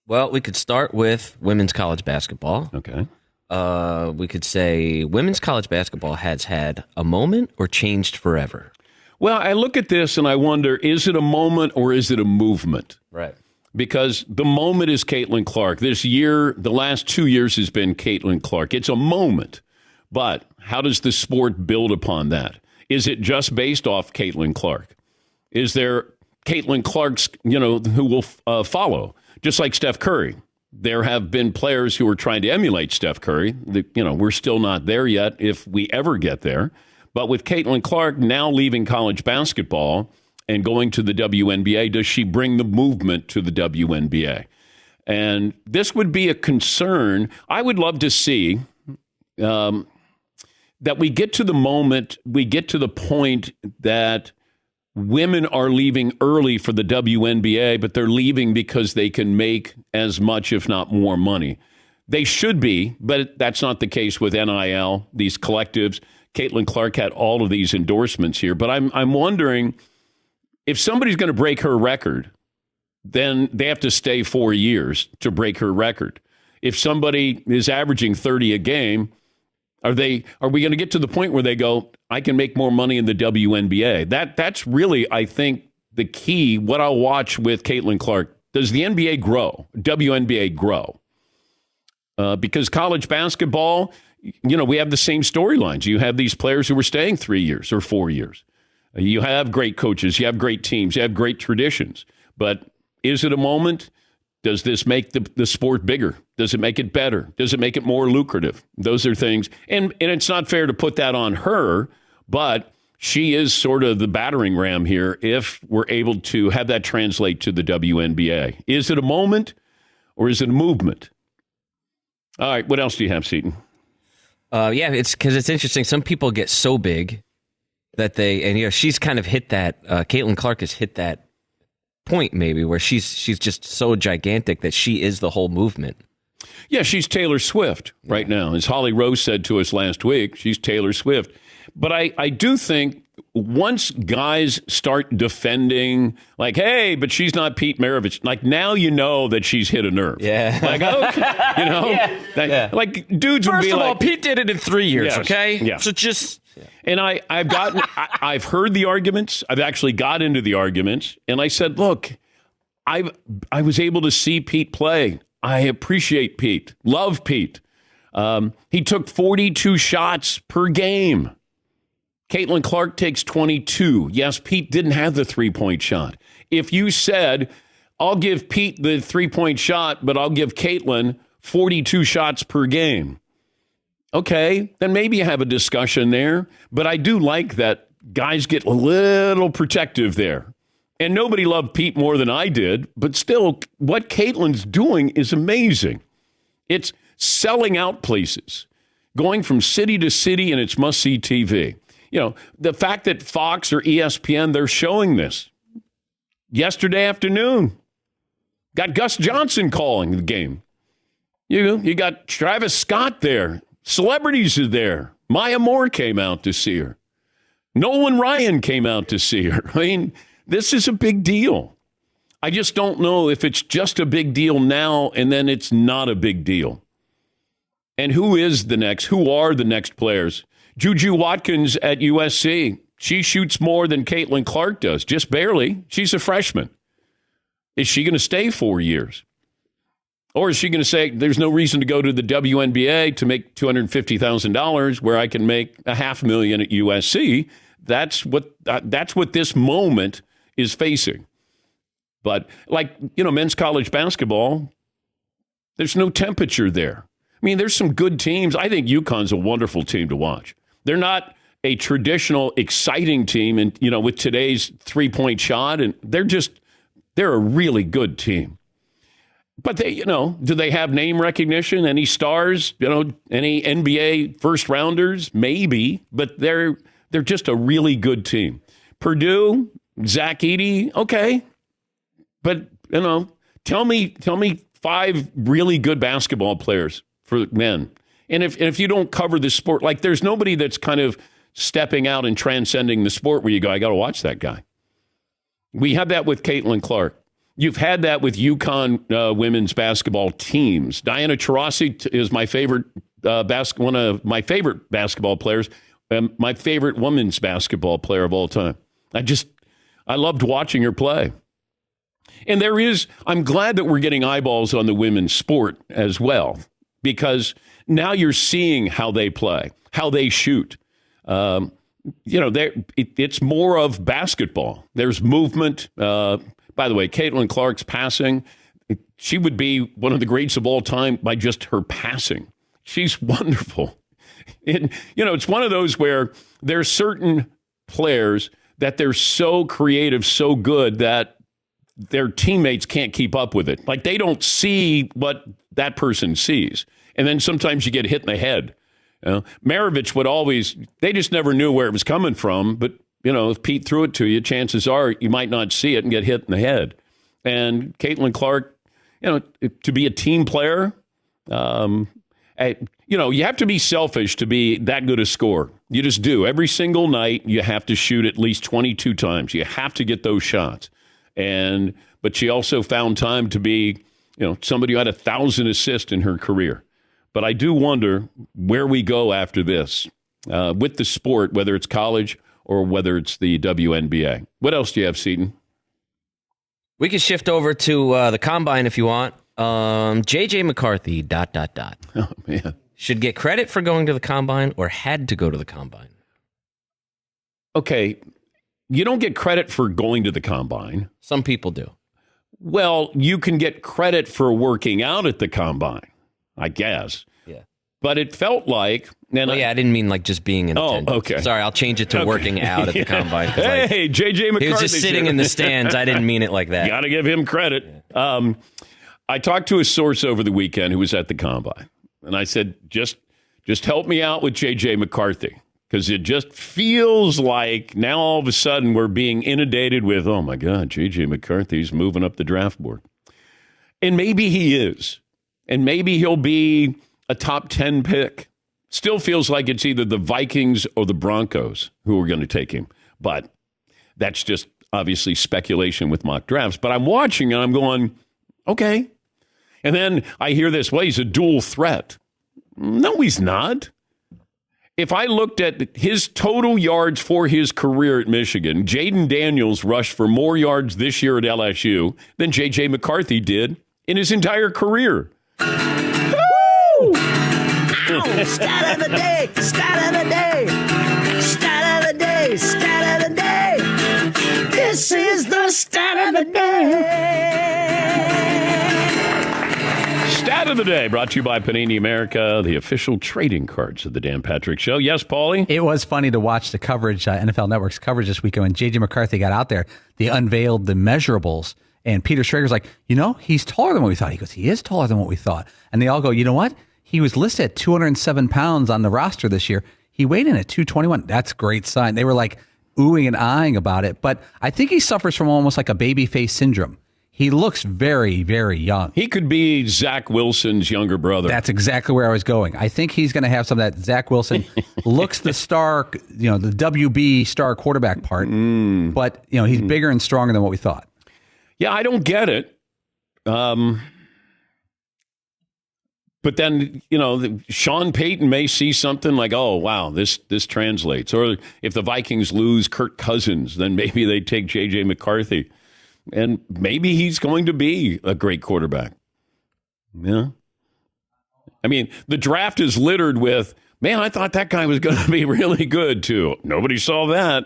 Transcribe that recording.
Well, we could start with women's college basketball. Okay. We could say women's college basketball has had a moment or changed forever. Well, I look at this and I wonder, is it a moment or is it a movement? Right. Because the moment is Caitlin Clark. This year, the last 2 years has been Caitlin Clark. It's a moment. But how does the sport build upon that? Is it just based off Caitlin Clark? Is there Caitlin Clark's, who will follow? Just like Steph Curry. There have been players who are trying to emulate Steph Curry. We're still not there yet if we ever get there. But with Caitlin Clark now leaving college basketball and going to the WNBA, does she bring the movement to the WNBA? And this would be a concern. I would love to see that we get to the moment, we get to the point that women are leaving early for the WNBA, but they're leaving because they can make as much, if not more money. They should be, but that's not the case with NIL, these collectives. Caitlin Clark had all of these endorsements here, but I'm wondering if somebody's going to break her record, then they have to stay 4 years to break her record. If somebody is averaging 30 a game, are we going to get to the point where they go, I can make more money in the WNBA? That's really, I think, the key. What I'll watch with Caitlin Clark. Does the NBA grow? WNBA grow? Because college basketball, we have the same storylines. You have these players who are staying 3 years or 4 years. You have great coaches. You have great teams. You have great traditions. But is it a moment? Does this make the sport bigger? Does it make it better? Does it make it more lucrative? Those are things. And it's not fair to put that on her, but she is sort of the battering ram here if we're able to have that translate to the WNBA. Is it a moment or is it a movement? All right, what else do you have, Seton? Yeah, it's because it's interesting. Some people get so big that she's kind of hit that. Caitlin Clark has hit that point maybe where she's just so gigantic that she is the whole movement. Yeah, she's Taylor Swift right now. As Holly Rose said to us last week, she's Taylor Swift. But I do think once guys start defending, like, hey, but she's not Pete Maravich, like now you know that she's hit a nerve. Yeah. Like, okay, like dudes would be like. First of all, Pete did it in 3 years, Yes, okay? yeah. So just. Yeah. And I've heard the arguments. I've actually got into the arguments. And I said, look, I was able to see Pete play. I appreciate Pete. Love Pete. He took 42 shots per game. Caitlin Clark takes 22. Yes, Pete didn't have the three-point shot. If you said, I'll give Pete the three-point shot, but I'll give Caitlin 42 shots per game. Okay, then maybe you have a discussion there. But I do like that guys get a little protective there. And nobody loved Pete more than I did. But still, what Caitlin's doing is amazing. It's selling out places, going from city to city, and it's must-see TV. The fact that Fox or ESPN, they're showing this. Yesterday afternoon, got Gus Johnson calling the game. You got Travis Scott there. Celebrities are there. Maya Moore came out to see her. Nolan Ryan came out to see her. I mean, this is a big deal. I just don't know if it's just a big deal now and then it's not a big deal. And who are the next players? Juju Watkins at USC. She shoots more than Caitlin Clark does, just barely. She's a freshman. Is she going to stay 4 years? Or is she going to say, there's no reason to go to the WNBA to make $250,000 where I can make $500,000 at USC? That's what this moment is facing. But men's college basketball, there's no temperature there. I mean, there's some good teams. I think UConn's a wonderful team to watch. They're not a traditional exciting team and, with today's three-point shot, and they're a really good team. But they, do they have name recognition? Any stars? Any NBA first rounders? Maybe, but they're just a really good team. Purdue, Zach Edey, okay, but tell me 5 really good basketball players for men. And if you don't cover the sport, like there's nobody that's kind of stepping out and transcending the sport where you go, I got to watch that guy. We had that with Caitlin Clark. You've had that with UConn women's basketball teams. Diana Taurasi is my favorite one of my favorite basketball players, my favorite women's basketball player of all time. I loved watching her play. And I'm glad that we're getting eyeballs on the women's sport as well, because now you're seeing how they play, how they shoot. It's more of basketball. There's movement. By the way, Caitlin Clark's passing, she would be one of the greats of all time by just her passing. She's wonderful. And, it's one of those where there's certain players that they're so creative, so good that their teammates can't keep up with it. Like, they don't see what that person sees. And then sometimes you get hit in the head. Maravich they just never knew where it was coming from. But, if Pete threw it to you, chances are you might not see it and get hit in the head. And Caitlin Clark, to be a team player, you have to be selfish to be that good a scorer. You just do. Every single night, you have to shoot at least 22 times. You have to get those shots. But she also found time to be, somebody who had 1,000 assists in her career. But I do wonder where we go after this with the sport, whether it's college or whether it's the WNBA. What else do you have, Seton? We can shift over to the Combine if you want. J.J. McCarthy, ... Oh, man. Should get credit for going to the Combine or had to go to the Combine? Okay. You don't get credit for going to the Combine. Some people do. Well, you can get credit for working out at the Combine, I guess. Yeah. But it felt like... I didn't mean like just being in attendance. Oh, okay. Sorry, I'll change it to working out at the Combine. Hey, J.J. McCarthy. He was just sitting in the stands. I didn't mean it like that. You got to give him credit. Yeah. I talked to a source over the weekend who was at the Combine. And I said, just help me out with J.J. McCarthy. Because it just feels like now all of a sudden we're being inundated with, oh, my God, J.J. McCarthy's moving up the draft board. And maybe he is. And maybe he'll be a top 10 pick. Still feels like it's either the Vikings or the Broncos who are going to take him. But that's just obviously speculation with mock drafts. But I'm watching and I'm going, okay. And then I hear this, well, he's a dual threat. No, he's not. If I looked at his total yards for his career at Michigan, Jaden Daniels rushed for more yards this year at LSU than J.J. McCarthy did in his entire career. Woo! Stat of the day, stat of the day, stat of the day, stat of the day. This is the stat of the day. Stat of the day brought to you by Panini America, the official trading cards of the Dan Patrick Show. Yes, Paulie? It was funny to watch the coverage, NFL Network's coverage this weekend when J.J. McCarthy got out there. They unveiled the measurables. And Peter Schrager's like, he's taller than what we thought. He goes, he is taller than what we thought. And they all go, you know what? He was listed at 207 pounds on the roster this year. He weighed in at 221. That's a great sign. They were like oohing and eyeing about it. But I think he suffers from almost like a baby face syndrome. He looks very, very young. He could be Zach Wilson's younger brother. That's exactly where I was going. I think he's going to have some of that Zach Wilson looks the star, the WB star quarterback part. But, he's bigger and stronger than what we thought. Yeah, I don't get it. But then, Sean Payton may see something like, oh, wow, this translates. Or if the Vikings lose Kirk Cousins, then maybe they take J.J. McCarthy. And maybe he's going to be a great quarterback. Yeah. I mean, the draft is littered with, man, I thought that guy was going to be really good, too. Nobody saw that.